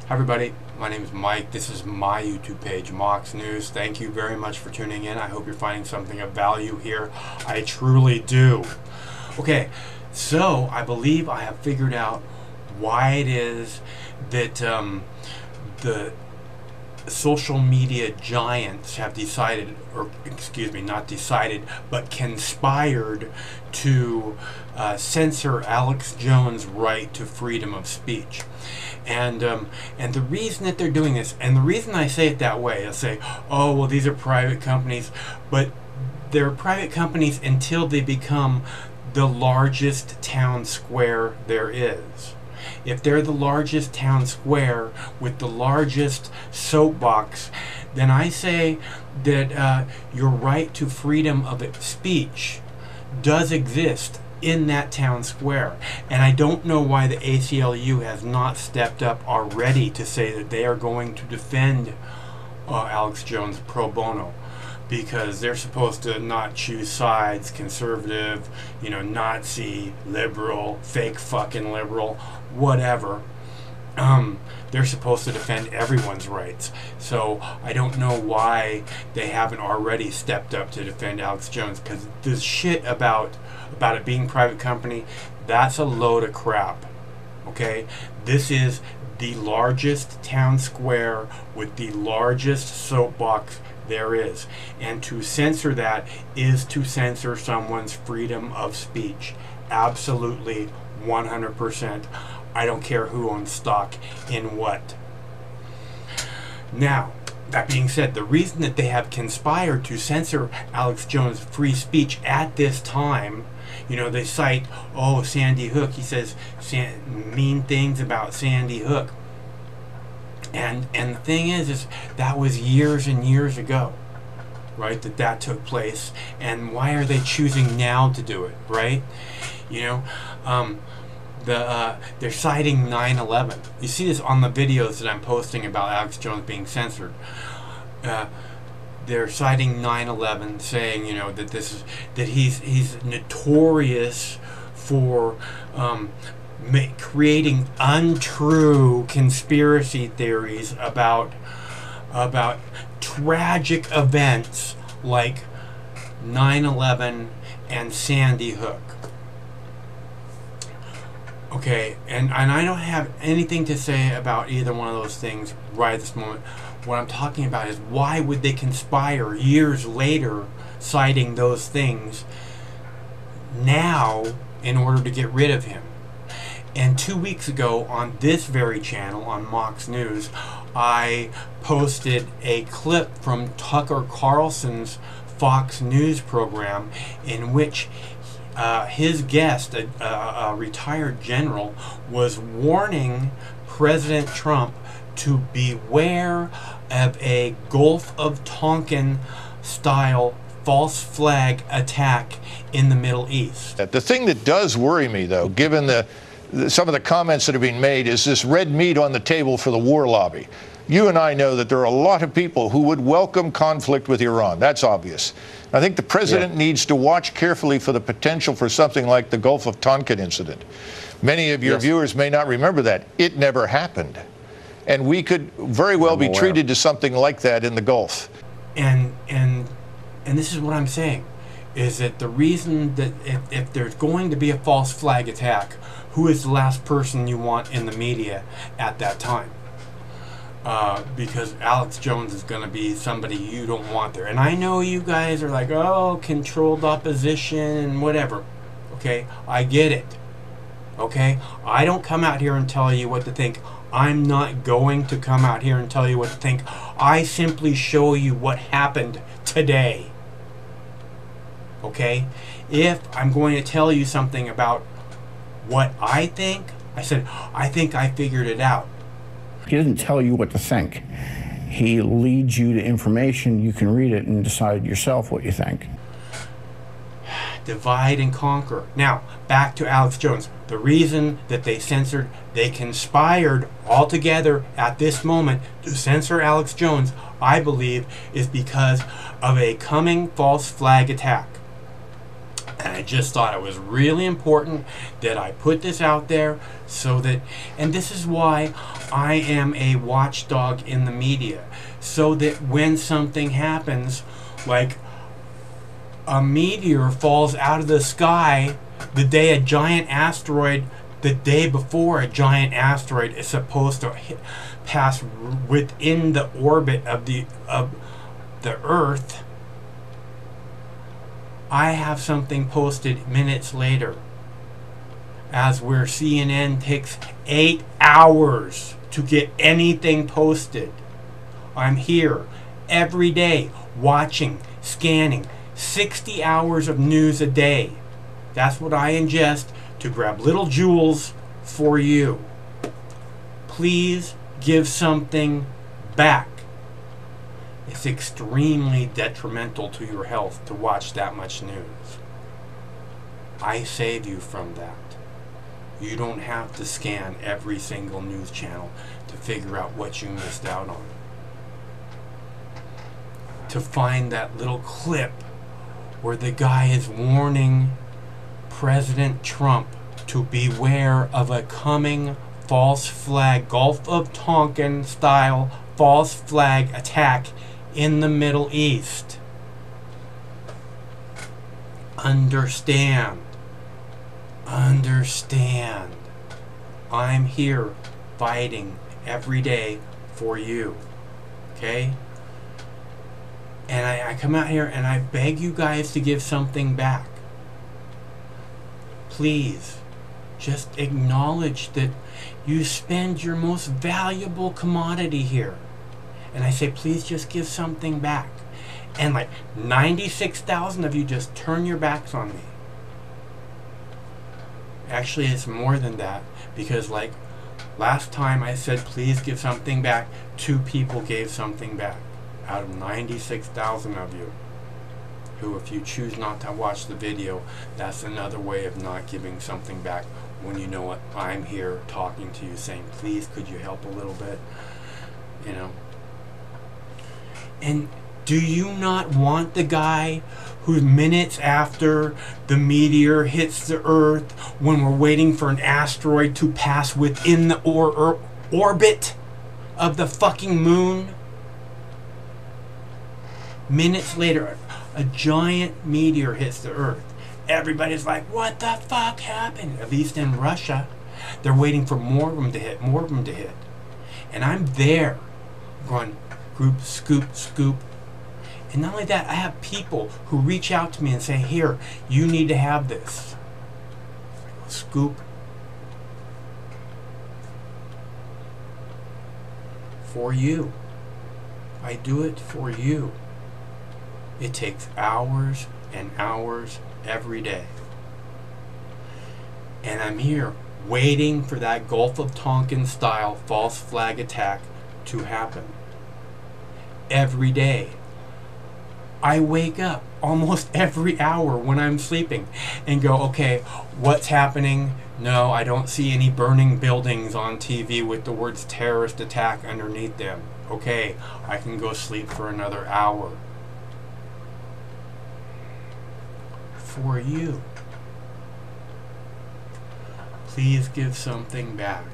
Hi everybody, my name is Mike. This is my YouTube page, Mox News. Thank you very much for tuning in. I hope you're finding something of value here. I truly do. Okay, so I believe I have figured out why it is that the social media giants have decided, or excuse me, not decided, but conspired to censor Alex Jones' right to freedom of speech. And the reason that they're doing this, and the reason I say it that way, I say, oh, well, these are private companies, but they're private companies until they become the largest town square there is. If they're the largest town square with the largest soapbox, then I say that your right to freedom of speech does exist in that town square. And I don't know why the ACLU has not stepped up already to say that they are going to defend Alex Jones pro bono, because they're supposed to not choose sides, conservative, you know, Nazi, liberal, fake fucking liberal, whatever. They're supposed to defend everyone's rights. So I don't know why they haven't already stepped up to defend Alex Jones, because this shit about it being private company, that's a load of crap. Okay? This is the largest town square with the largest soapbox there is. And to censor that is to censor someone's freedom of speech. Absolutely, 100%. I don't care who owns stock in what. Now, that being said, the reason that they have conspired to censor Alex Jones' free speech at this time, you know, they cite, oh, Sandy Hook. He says mean things about Sandy Hook. And the thing is that was years and years ago, right, that took place. And why are they choosing now to do it, right? You know, they're citing 9/11. You see this on the videos that I'm posting about Alex Jones being censored. They're citing 9/11, saying, you know, that he's notorious for creating untrue conspiracy theories about tragic events like 9/11 and Sandy Hook. Okay, and I don't have anything to say about either one of those things right at this moment. What I'm talking about is, why would they conspire years later citing those things now in order to get rid of him? And 2 weeks ago on this very channel, on Mox News, I posted a clip from Tucker Carlson's Fox News program in which his guest, a retired general, was warning President Trump to beware of a Gulf of Tonkin style false flag attack in the Middle East. The thing that does worry me, though, given some of the comments that are being made, is this red meat on the table for the war lobby. You and I know that there are a lot of people who would welcome conflict with Iran. That's obvious. I think the president needs to watch carefully for the potential for something like the Gulf of Tonkin incident. Many of your viewers may not remember that. It never happened. And we could very well be treated to something like that in the Gulf. And this is what I'm saying, is that the reason that if there's going to be a false flag attack, who is the last person you want in the media at that time? Because Alex Jones is going to be somebody you don't want there. And I know you guys are like, oh, controlled opposition and whatever. Okay, I get it. Okay, I don't come out here and tell you what to think. I'm not going to come out here and tell you what to think. I simply show you what happened today. Okay, if I'm going to tell you something about what I think, I said, I think I figured it out. He doesn't tell you what to think. He leads you to information. You can read it and decide yourself what you think. Divide and conquer. Now, back to Alex Jones. The reason that they conspired all together at this moment to censor Alex Jones, I believe, is because of a coming false flag attack. And I just thought it was really important that I put this out there so that, and this is why I am a watchdog in the media, so that when something happens, like a meteor falls out of the sky the day a giant asteroid, the day before a giant asteroid is supposed to pass within the orbit of the Earth, I have something posted minutes later. As where CNN takes 8 hours to get anything posted. I'm here every day watching, scanning 60 hours of news a day. That's what I ingest to grab little jewels for you. Please give something back. It's extremely detrimental to your health to watch that much news. I save you from that. You don't have to scan every single news channel to figure out what you missed out on. To find that little clip where the guy is warning President Trump to beware of a coming false flag, Gulf of Tonkin style false flag attack in the Middle East. Understand. Understand. I'm here fighting every day for you. Okay? And I come out here and I beg you guys to give something back. Please, just acknowledge that you spend your most valuable commodity here. And I say, please just give something back. And like 96,000 of you just turn your backs on me. Actually, it's more than that. Because like last time I said, please give something back, 2 people gave something back. Out of 96,000 of you. Who, if you choose not to watch the video, that's another way of not giving something back. When you know what, I'm here talking to you saying, please, could you help a little bit? You know? And do you not want the guy who minutes after the meteor hits the Earth, when we're waiting for an asteroid to pass within the orbit of the fucking moon, minutes later, a giant meteor hits the Earth. Everybody's like, what the fuck happened? At least in Russia. They're waiting for more of them to hit, more of them to hit. And I'm there going, group, scoop, scoop. And not only that, I have people who reach out to me and say, here, you need to have this. Scoop. For you. I do it for you. It takes hours and hours every day. And I'm here waiting for that Gulf of Tonkin style false flag attack to happen. Every day. I wake up almost every hour when I'm sleeping and go, okay, what's happening? No, I don't see any burning buildings on TV with the words terrorist attack underneath them. Okay, I can go sleep for another hour. For you. Please give something back.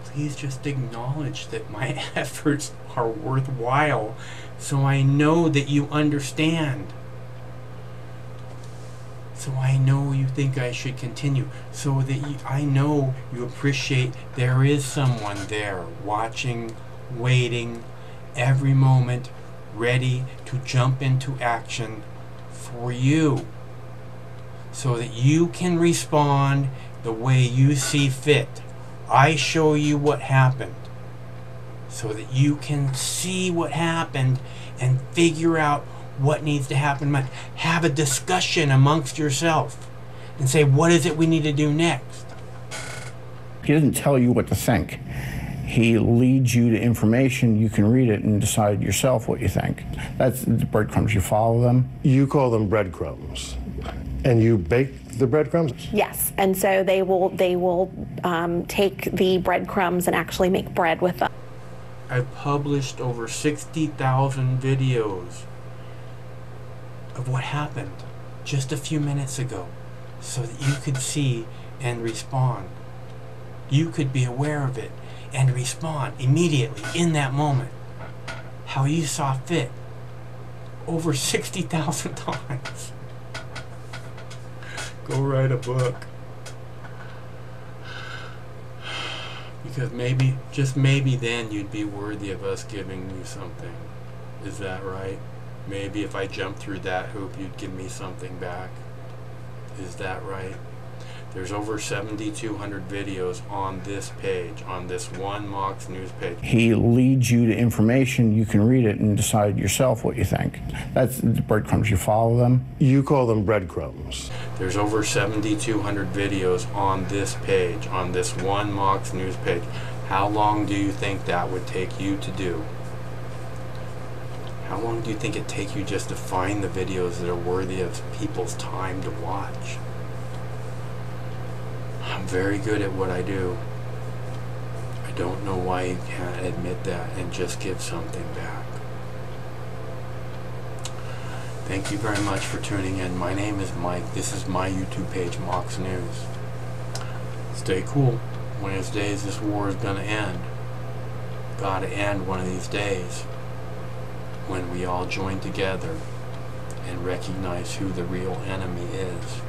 Please just acknowledge that my efforts are worthwhile, so I know that you understand. So I know you think I should continue, so that I know you appreciate there is someone there watching, waiting, every moment, ready to jump into action for you, so that you can respond the way you see fit. I show you what happened so that you can see what happened and figure out what needs to happen. Have a discussion amongst yourself and say, what is it we need to do next? He doesn't tell you what to think. He leads you to information. You can read it and decide yourself what you think. That's the breadcrumbs. You follow them. You call them breadcrumbs. And you bake the breadcrumbs? Yes, and so they will take the breadcrumbs and actually make bread with them. I've published over 60,000 videos of what happened. just a few minutes ago so that you could see and respond. You could be aware of it and respond immediately in that moment. How you saw fit over 60,000 times. Go write a book. Because maybe, just maybe then you'd be worthy of us giving you something. Is that right? Maybe if I jumped through that hoop, you'd give me something back. Is that right? There's over 7,200 videos on this page, on this one Mox News page. He leads you to information. You can read it and decide yourself what you think. That's the breadcrumbs. You follow them. You call them breadcrumbs. There's over 7,200 videos on this page, on this one Mox News page. How long do you think that would take you to do? How long do you think it'd take you just to find the videos that are worthy of people's time to watch? I'm very good at what I do. I don't know why you can't admit that and just give something back. Thank you very much for tuning in. My name is Mike. This is my YouTube page, Mox News. Stay cool. One of these days this war is gonna end. Gotta end one of these days. When we all join together and recognize who the real enemy is.